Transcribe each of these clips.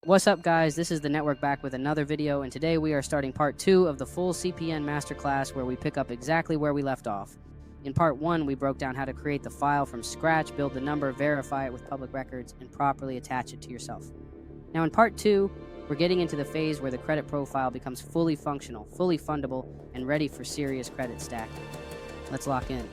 What's up, guys? This is the network back with another video, and today we are starting part 2 of the full CPN masterclass, where we pick up exactly where we left off. In part 1, we broke down how to create the file from scratch, build the number, verify it with public records, and properly attach it to yourself. Now in part 2, we're getting into the phase where the credit profile becomes fully functional, fully fundable, and ready for serious credit stacking. Let's lock in.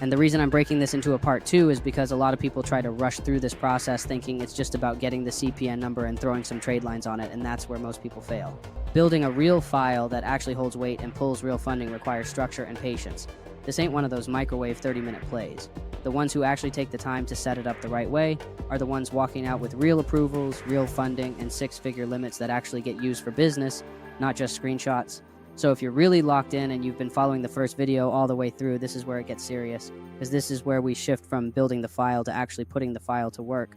And the reason I'm breaking this into a part 2 is because a lot of people try to rush through this process thinking it's just about getting the CPN number and throwing some trade lines on it, and that's where most people fail. Building a real file that actually holds weight and pulls real funding requires structure and patience. This ain't one of those microwave 30-minute plays. The ones who actually take the time to set it up the right way are the ones walking out with real approvals, real funding, and six-figure limits that actually get used for business, not just screenshots. So if you're really locked in and you've been following the first video all the way through, this is where it gets serious, because this is where we shift from building the file to actually putting the file to work.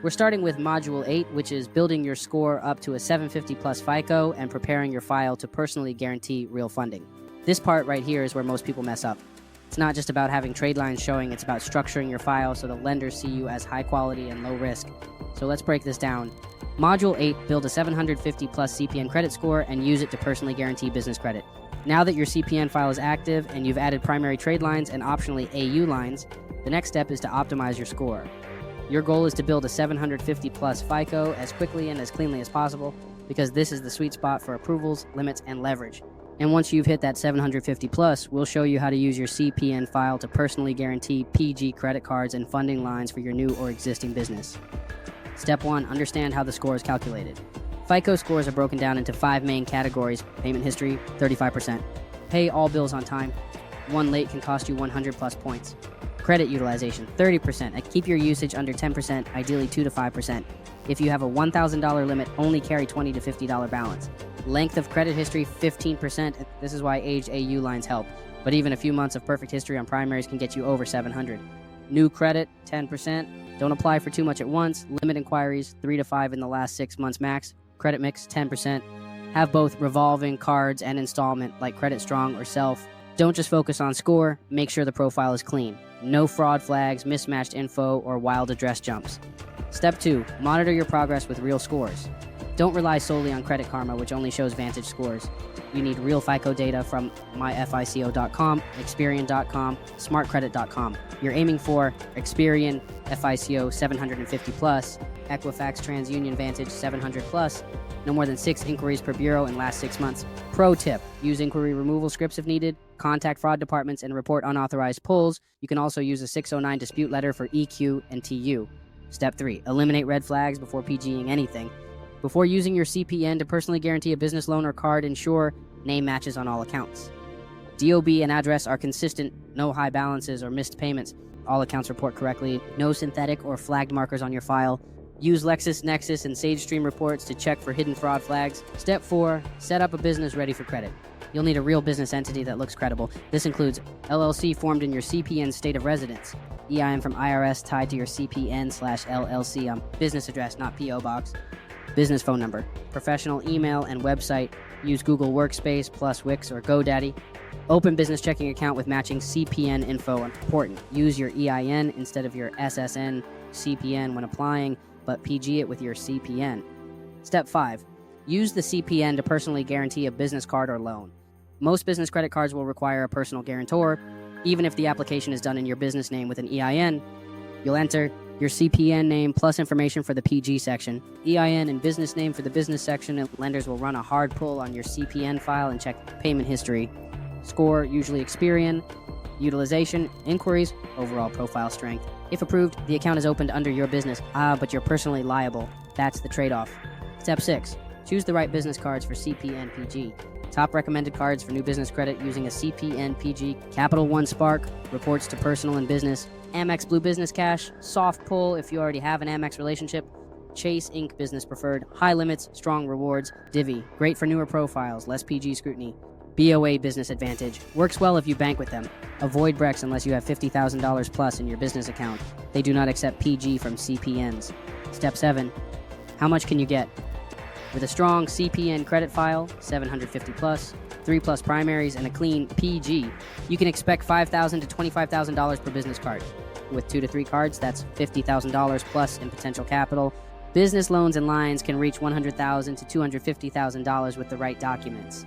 We're starting with Module 8, which is building your score up to a 750 plus FICO and preparing your file to personally guarantee real funding. This part right here is where most people mess up. It's not just about having trade lines showing, it's about structuring your file so the lenders see you as high quality and low risk. So let's break this down. Module 8, build a 750 plus CPN credit score and use it to personally guarantee business credit. Now that your CPN file is active and you've added primary trade lines and optionally AU lines, the next step is to optimize your score. Your goal is to build a 750 plus FICO as quickly and as cleanly as possible, because this is the sweet spot for approvals, limits, and leverage. And once you've hit that 750 plus, we'll show you how to use your CPN file to personally guarantee PG credit cards and funding lines for your new or existing business. Step 1, understand how the score is calculated. FICO scores are broken down into 5 main categories. Payment history, 35%. Pay all bills on time. One late can cost you 100 plus points. Credit utilization, 30%. And keep your usage under 10%, ideally 2 to 5%. If you have a $1,000 limit, only carry $20 to $50 balance. Length of credit history, 15%. This is why aged AU lines help. But even a few months of perfect history on primaries can get you over 700. New credit, 10%. Don't apply for too much at once. Limit inquiries, 3 to 5 in the last 6 months max. Credit mix, 10%. Have both revolving cards and installment, like Credit Strong or Self. Don't just focus on score. Make sure the profile is clean. No fraud flags, mismatched info, or wild address jumps. Step 2, monitor your progress with real scores. Don't rely solely on Credit Karma, which only shows Vantage scores. You need real FICO data from myfico.com, Experian.com, smartcredit.com. You're aiming for Experian, FICO 750 plus, Equifax TransUnion Vantage 700 plus, no more than 6 inquiries per bureau in last 6 months. Pro tip, use inquiry removal scripts if needed, contact fraud departments and report unauthorized pulls. You can also use a 609 dispute letter for EQ and TU. Step 3, eliminate red flags before PGing anything. Before using your CPN to personally guarantee a business loan or card, ensure name matches on all accounts. DOB and address are consistent, no high balances or missed payments. All accounts report correctly. No synthetic or flagged markers on your file. Use LexisNexis and SageStream reports to check for hidden fraud flags. Step 4, set up a business ready for credit. You'll need a real business entity that looks credible. This includes LLC formed in your CPN state of residence, EIN from IRS tied to your CPN/LLC on business address, not PO box. Business phone number, professional email and website. Use Google Workspace plus Wix or GoDaddy. Open business checking account with matching CPN info. Important. Use your EIN instead of your SSN CPN when applying, but PG it with your CPN. Step 5. Use the CPN to personally guarantee a business card or loan. Most business credit cards will require a personal guarantor. Even if the application is done in your business name with an EIN, you'll enter your CPN name plus information for the PG section, EIN and business name for the business section, and lenders will run a hard pull on your CPN file and check payment history. Score, usually Experian. Utilization, inquiries, overall profile strength. If approved, the account is opened under your business. But you're personally liable. That's the trade-off. Step 6, choose the right business cards for CPN PG. Top recommended cards for new business credit using a CPN PG, Capital One Spark, reports to personal and business, Amex Blue Business Cash, soft pull if you already have an Amex relationship, Chase Inc. Business Preferred, high limits, strong rewards, Divvy, great for newer profiles, less PG scrutiny, BOA Business Advantage, works well if you bank with them. Avoid Brex unless you have $50,000 plus in your business account. They do not accept PG from CPNs. Step 7, how much can you get? With a strong CPN credit file, 750 plus, 3 plus primaries, and a clean PG, you can expect $5,000 to $25,000 per business card. With 2 to 3 cards, that's $50,000 plus in potential capital. Business loans and lines can reach $100,000 to $250,000 with the right documents.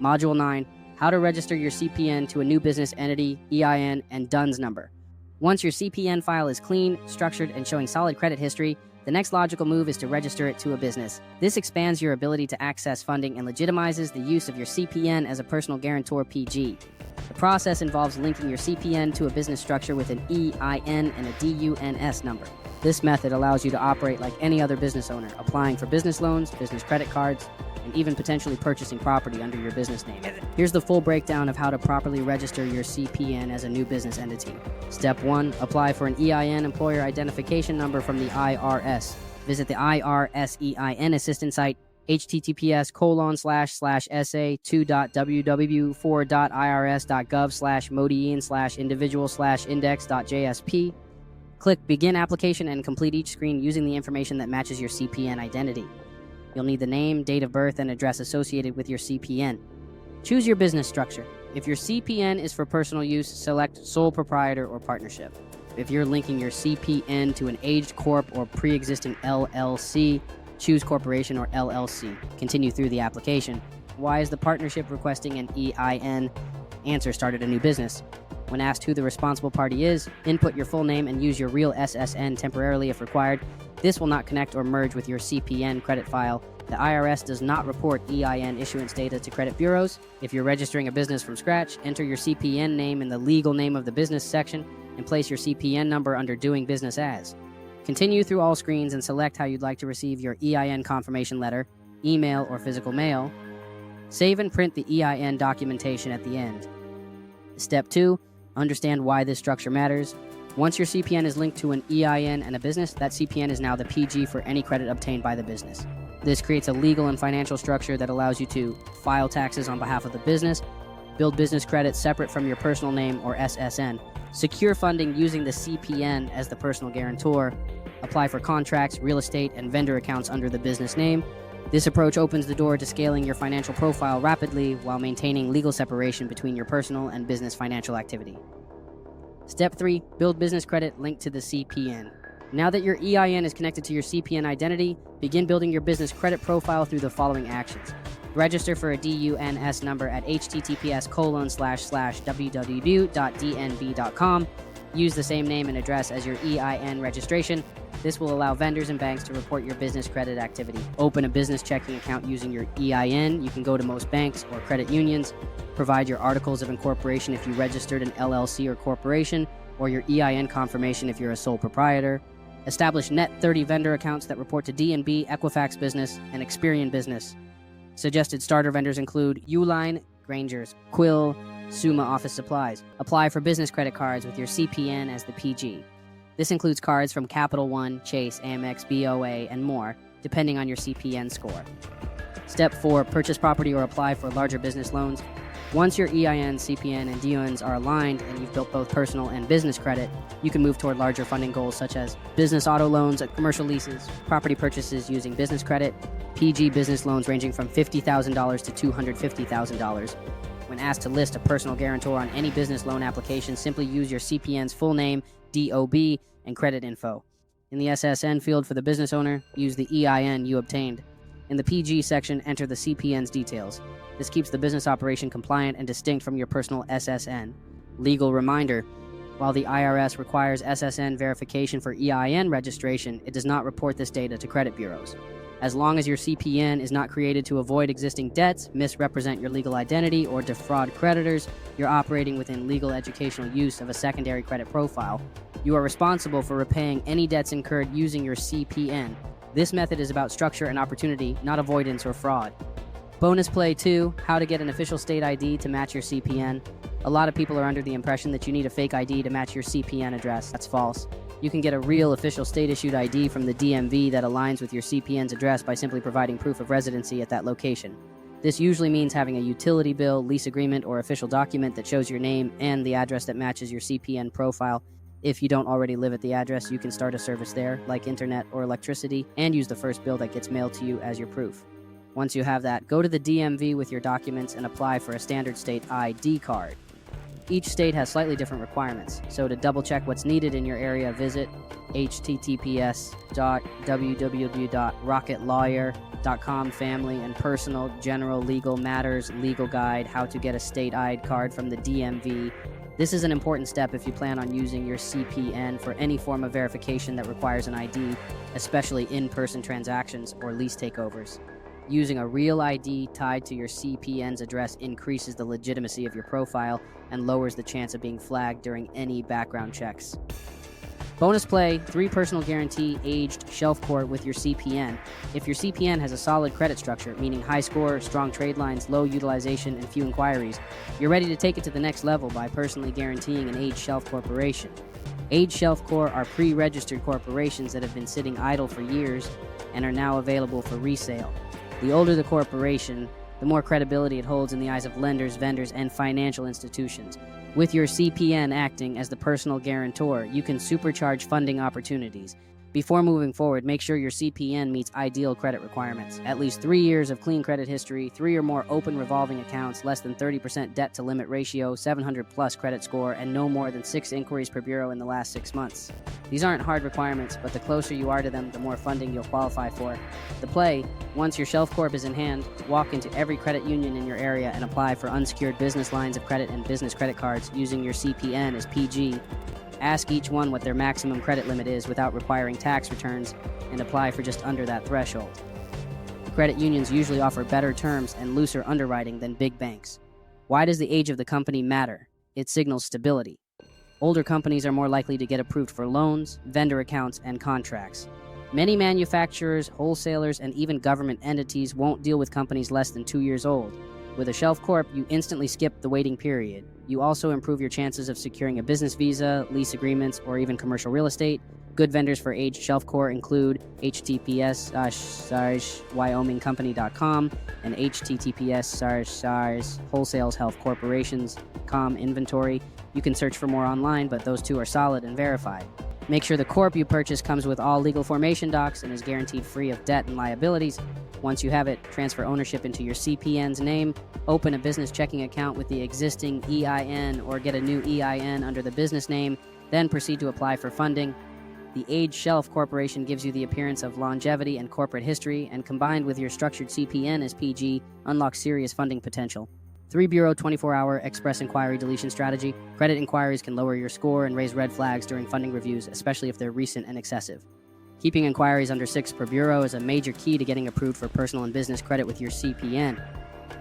Module 9, how to register your CPN to a new business entity, EIN, and DUNS number. Once your CPN file is clean, structured, and showing solid credit history, the next logical move is to register it to a business. This expands your ability to access funding and legitimizes the use of your CPN as a personal guarantor PG. The process involves linking your CPN to a business structure with an EIN and a DUNS number. This method allows you to operate like any other business owner, applying for business loans, business credit cards, and even potentially purchasing property under your business name. Here's the full breakdown of how to properly register your CPN as a new business entity. Step 1. Apply for an EIN, Employer Identification Number, from the IRS. Visit the IRS EIN Assistance site, https://sa2.www.irs.gov/modiin/individual/index.jsp. Click Begin Application and complete each screen using the information that matches your CPN identity. You'll need the name, date of birth, and address associated with your CPN. Choose your business structure. If your CPN is for personal use, select sole proprietor or partnership. If you're linking your CPN to an aged corp or pre-existing LLC, choose corporation or LLC. Continue through the application. Why is the partnership requesting an EIN? Answer: started a new business. When asked who the responsible party is, input your full name and use your real SSN temporarily if required. This will not connect or merge with your CPN credit file. The IRS does not report EIN issuance data to credit bureaus. If you're registering a business from scratch, enter your CPN name in the legal name of the business section and place your CPN number under Doing Business As. Continue through all screens and select how you'd like to receive your EIN confirmation letter, email, or physical mail. Save and print the EIN documentation at the end. Step 2. Understand why this structure matters. Once your CPN is linked to an EIN and a business, that CPN is now the PG for any credit obtained by the business. This creates a legal and financial structure that allows you to file taxes on behalf of the business, build business credit separate from your personal name or SSN, secure funding using the CPN as the personal guarantor, apply for contracts, real estate, and vendor accounts under the business name. This approach opens the door to scaling your financial profile rapidly while maintaining legal separation between your personal and business financial activity. Step 3. Build business credit linked to the CPN. Now that your EIN is connected to your CPN identity, begin building your business credit profile through the following actions. Register for a DUNS number at https://www.dnb.com. Use the same name and address as your EIN registration. This will allow vendors and banks to report your business credit activity. Open a business checking account using your EIN. You can go to most banks or credit unions. Provide your articles of incorporation if you registered an LLC or corporation, or your EIN confirmation if you're a sole proprietor. Establish net 30 vendor accounts that report to DNB, Equifax Business, and Experian Business. Suggested starter vendors include Uline, Granger's, Quill, Summa Office Supplies. Apply for business credit cards with your CPN as the PG. This includes cards from Capital One, Chase, Amex, BOA, and more, depending on your CPN score. Step 4. Purchase property or apply for larger business loans. Once your EIN, CPN, and DUNS are aligned and you've built both personal and business credit, you can move toward larger funding goals such as business auto loans, commercial leases, property purchases using business credit, PG business loans ranging from $50,000 to $250,000. When asked to list a personal guarantor on any business loan application, simply use your CPN's full name, DOB, and credit info. In the SSN field for the business owner, use the EIN you obtained. In the PG section, enter the CPN's details. This keeps the business operation compliant and distinct from your personal SSN. Legal reminder: while the IRS requires SSN verification for EIN registration, it does not report this data to credit bureaus. As long as your CPN is not created to avoid existing debts, misrepresent your legal identity, or defraud creditors, you're operating within legal educational use of a secondary credit profile. You are responsible for repaying any debts incurred using your CPN. This method is about structure and opportunity, not avoidance or fraud. Bonus play 2, how to get an official state ID to match your CPN. A lot of people are under the impression that you need a fake ID to match your CPN address. That's false. You can get a real official state-issued ID from the DMV that aligns with your CPN's address by simply providing proof of residency at that location. This usually means having a utility bill, lease agreement, or official document that shows your name and the address that matches your CPN profile. If you don't already live at the address, you can start a service there, like internet or electricity, and use the first bill that gets mailed to you as your proof. Once you have that, go to the DMV with your documents and apply for a standard state ID card. Each state has slightly different requirements, so to double check what's needed in your area, visit https://www.rocketlawyer.com Family and Personal General Legal Matters Legal Guide, How to Get a State ID Card from the DMV. This is an important step if you plan on using your CPN for any form of verification that requires an ID, especially in-person transactions or lease takeovers. Using a real ID tied to your CPN's address increases the legitimacy of your profile and lowers the chance of being flagged during any background checks. Bonus play, 3 personal guarantee aged shelf core with your CPN. If your CPN has a solid credit structure, meaning high score, strong trade lines, low utilization, and few inquiries, you're ready to take it to the next level by personally guaranteeing an aged shelf corporation. Aged shelf core are pre-registered corporations that have been sitting idle for years and are now available for resale. The older the corporation, the more credibility it holds in the eyes of lenders, vendors, and financial institutions. With your CPN acting as the personal guarantor, you can supercharge funding opportunities. Before moving forward, make sure your CPN meets ideal credit requirements. At least 3 years of clean credit history, 3 or more open revolving accounts, less than 30% debt to limit ratio, 700 plus credit score, and no more than 6 inquiries per bureau in the last 6 months. These aren't hard requirements, but the closer you are to them, the more funding you'll qualify for. The play, once your shelf corp is in hand, walk into every credit union in your area and apply for unsecured business lines of credit and business credit cards using your CPN as PG. Ask each one what their maximum credit limit is without requiring tax returns and apply for just under that threshold. Credit unions usually offer better terms and looser underwriting than big banks. Why does the age of the company matter? It signals stability. Older companies are more likely to get approved for loans, vendor accounts, and contracts. Many manufacturers, wholesalers, and even government entities won't deal with companies less than 2 years old. With a shelf corp, you instantly skip the waiting period. You also improve your chances of securing a business visa, lease agreements, or even commercial real estate. Good vendors for aged shelf core include https://wyomingcompany.com and https://wholesalehealthcorporations.com inventory. You can search for more online, but those two are solid and verified. Make sure the corp you purchase comes with all legal formation docs and is guaranteed free of debt and liabilities. Once you have it, transfer ownership into your CPN's name, open a business checking account with the existing EIN or get a new EIN under the business name, then proceed to apply for funding. The Aged Shelf Corporation gives you the appearance of longevity and corporate history, and combined with your structured CPN as PG, unlocks serious funding potential. 3-bureau 24-hour express inquiry deletion strategy. Credit inquiries can lower your score and raise red flags during funding reviews, especially if they're recent and excessive. Keeping inquiries under 6 per bureau is a major key to getting approved for personal and business credit with your CPN.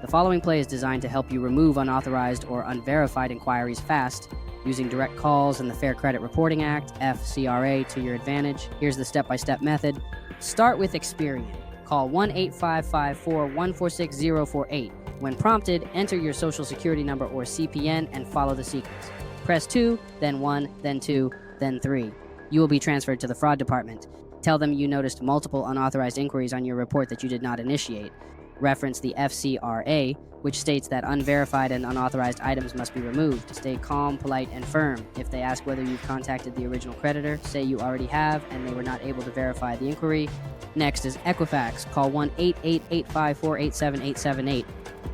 The following play is designed to help you remove unauthorized or unverified inquiries fast, using direct calls and the Fair Credit Reporting Act, FCRA, to your advantage. Here's the step-by-step method. Start with Experian. Call 1-855-4-146-048. When prompted, enter your social security number or CPN and follow the sequence. Press 2, then 1, then 2, then 3. You will be transferred to the fraud department. Tell them you noticed multiple unauthorized inquiries on your report that you did not initiate. Reference the FCRA, which states that unverified and unauthorized items must be removed. Stay calm, polite, and firm. If they ask whether you've contacted the original creditor, say you already have and they were not able to verify the inquiry. Next is Equifax. Call 1-888-548-7878.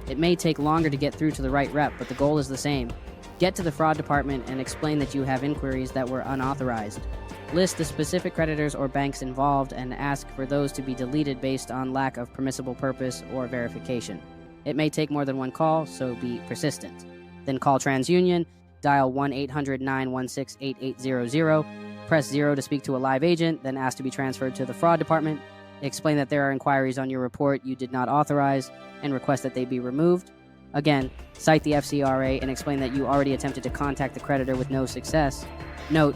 It may take longer to get through to the right rep, but the goal is the same. Get to the fraud department and explain that you have inquiries that were unauthorized. List the specific creditors or banks involved and ask for those to be deleted based on lack of permissible purpose or verification. It may take more than one call, so be persistent. Then call TransUnion, dial 1-800-916-8800, press 0 to speak to a live agent, then ask to be transferred to the fraud department. Explain that there are inquiries on your report you did not authorize and request that they be removed. Again, cite the FCRA and explain that you already attempted to contact the creditor with no success. Note,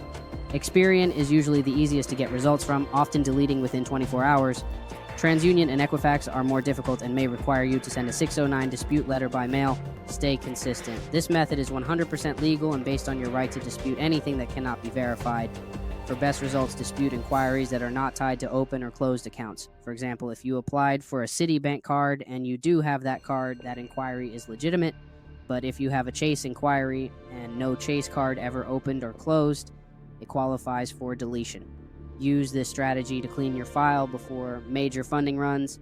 Experian is usually the easiest to get results from, often deleting within 24 hours. TransUnion and Equifax are more difficult and may require you to send a 609 dispute letter by mail. Stay consistent. This method is 100% legal and based on your right to dispute anything that cannot be verified. For best results, dispute inquiries that are not tied to open or closed accounts. For example, if you applied for a Citibank card and you do have that card, that inquiry is legitimate. But if you have a Chase inquiry and no Chase card ever opened or closed, it qualifies for deletion. Use this strategy to clean your file before major funding runs.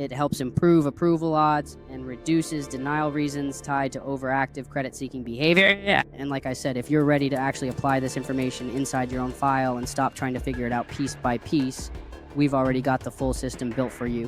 It helps improve approval odds and reduces denial reasons tied to overactive credit-seeking behavior. Yeah. And like I said, if you're ready to actually apply this information inside your own file and stop trying to figure it out piece by piece, we've already got the full system built for you.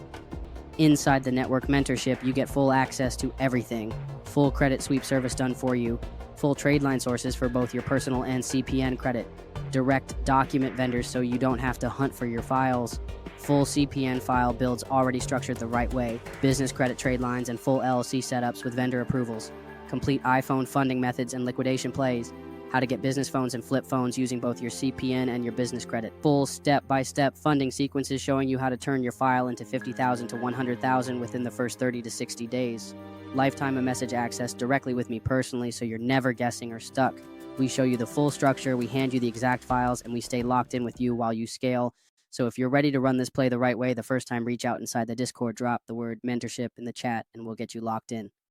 Inside the Network Mentorship, you get full access to everything. Full credit sweep service done for you. Full trade line sources for both your personal and CPN credit. Direct document vendors so you don't have to hunt for your files. Full CPN file builds already structured the right way. Business credit trade lines and full LLC setups with vendor approvals. Complete iPhone funding methods and liquidation plays. How to get business phones and flip phones using both your CPN and your business credit. Full step-by-step funding sequences showing you how to turn your file into $50,000 to $100,000 within the first 30 to 60 days. Lifetime of message access directly with me personally so you're never guessing or stuck. We show you the full structure, we hand you the exact files, and we stay locked in with you while you scale. So if you're ready to run this play the right way the first time, reach out inside the Discord, drop the word mentorship in the chat, and we'll get you locked in.